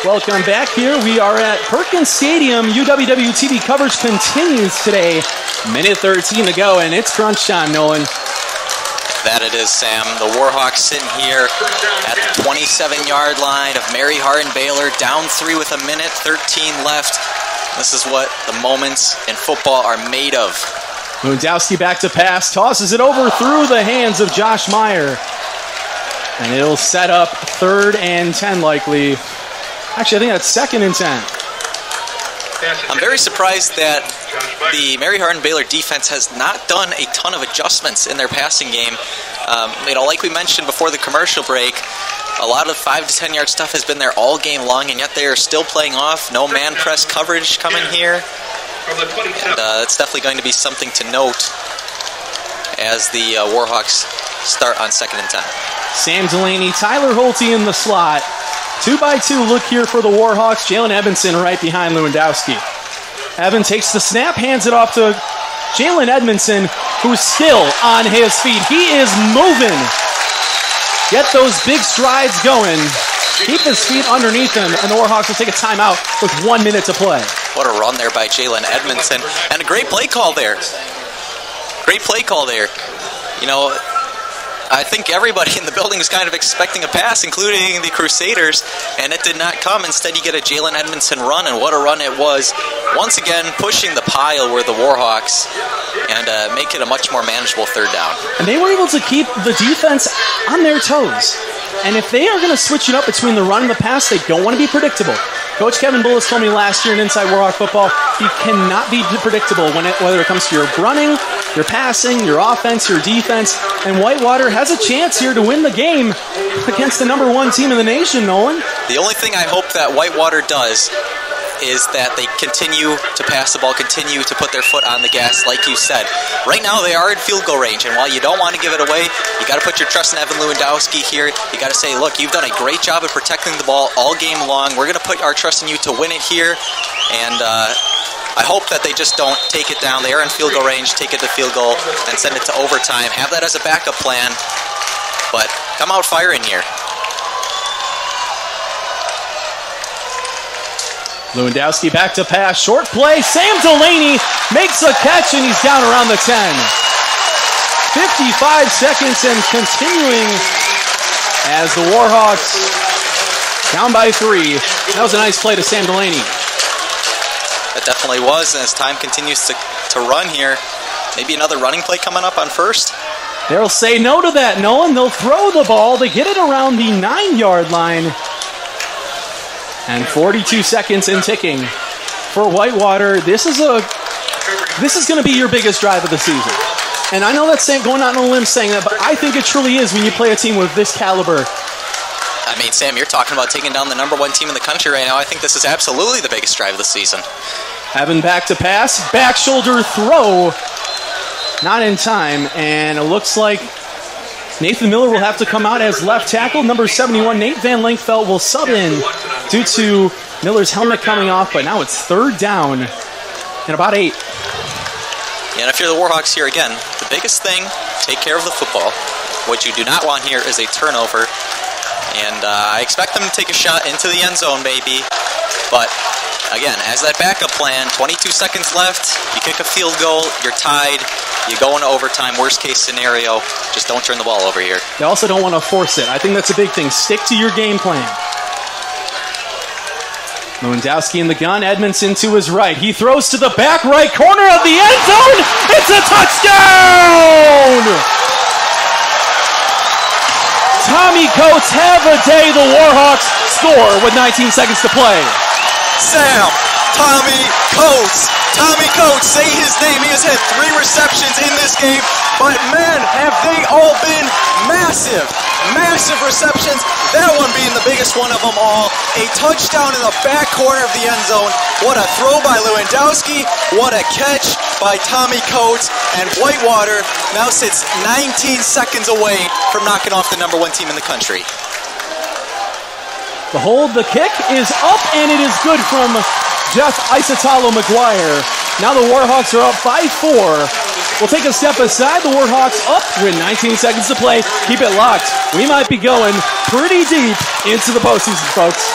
Welcome back here. We are at Perkins Stadium. UWWTV coverage continues today. Minute 13 to go, and it's crunch time, Nolan. That it is, Sam. The Warhawks sitting here at the 27-yard line of Hardin Baylor, down 3 with a minute 13 left. This is what the moments in football are made of. Kopydlowski back to pass, tosses it over through the hands of Josh Meyer. And it'll set up 3rd and 10 likely. Actually, I think that's 2nd and 10. I'm very surprised that the Hardin Baylor defense has not done a ton of adjustments in their passing game. Like we mentioned before the commercial break, a lot of 5 to 10 yard stuff has been there all game long, and yet they are still playing off. No man press coverage coming here. And that's definitely going to be something to note as the Warhawks start on 2nd and 10. Sam Delaney, Tyler Holte in the slot. 2-by-2 look here for the Warhawks. Jalen Edmondson right behind Lewandowski. Evan takes the snap, hands it off to Jalen Edmondson, who's still on his feet. He is moving. Get those big strides going. Keep his feet underneath him, and the Warhawks will take a timeout with 1 minute to play. What a run there by Jalen Edmondson. And a great play call there. Great play call there. You know, I think everybody in the building was kind of expecting a pass, including the Crusaders, and it did not come. Instead, you get a Jalen Edmondson run, and what a run it was. Once again, pushing the pile were the Warhawks and make it a much more manageable 3rd down. And they were able to keep the defense on their toes. And if they are going to switch it up between the run and the pass, they don't want to be predictable. Coach Kevin Bullis told me last year in Inside Warhawk Football, you cannot be predictable whether it comes to your running, your passing, your offense, your defense. And Whitewater has a chance here to win the game against the #1 team in the nation, Nolan. The only thing I hope that Whitewater does is that they continue to pass the ball, continue to put their foot on the gas, like you said. Right now, they are in field goal range, and while you don't want to give it away, you got to put your trust in Evan Lewandowski here. You got to say, look, you've done a great job of protecting the ball all game long. We're going to put our trust in you to win it here, and I hope that they just don't take it down. They are in field goal range, take it to field goal, and send it to overtime. Have that as a backup plan, but come out firing here. Lewandowski back to pass, short play. Sam Delaney makes a catch, and he's down around the 10. 55 seconds and continuing as the Warhawks down by 3. That was a nice play to Sam Delaney. That definitely was, and as time continues to run here, maybe another running play coming up on 1st. They'll say no to that, Nolan. They'll throw the ball. They get it around the 9-yard line. And 42 seconds and ticking for Whitewater. This is going to be your biggest drive of the season. And I know that's going out on a limb saying that, but I think it truly is when you play a team with this caliber. I mean, Sam, you're talking about taking down the #1 team in the country right now. I think this is absolutely the biggest drive of the season. Evan back to pass, back shoulder throw. Not in time, and it looks like Nathan Miller will have to come out as left tackle. Number 71, Nate Van Lankfeld, will sub in due to Miller's helmet coming off, but now it's 3rd down and about 8. Yeah, and if you're the Warhawks here, again, the biggest thing, take care of the football. What you do not want here is a turnover. And I expect them to take a shot into the end zone, maybe. But, again, as that backup plan, 22 seconds left, you kick a field goal, you're tied, you go into overtime, worst case scenario, just don't turn the ball over here. They also don't want to force it. I think that's a big thing. Stick to your game plan. Lewandowski in the gun, Edmondson to his right. He throws to the back right corner of the end zone. It's a touchdown! Tommy Coates have a day. The Warhawks score with 19 seconds to play. Sam, Tommy Coates. Tommy Coates, say his name. He has had 3 receptions in this game, but man, have they all been massive. Massive receptions. That one being the biggest one of them all. A touchdown in the back corner of the end zone. What a throw by Lewandowski. What a catch by Tommy Coates. And Whitewater now sits 19 seconds away from knocking off the #1 team in the country. The hold, the kick is up, and it is good from Jeff Isotalo-McGuire. Now the Warhawks are up by 4. We'll take a step aside. The Warhawks up with 19 seconds to play. Keep it locked. We might be going pretty deep into the postseason, folks.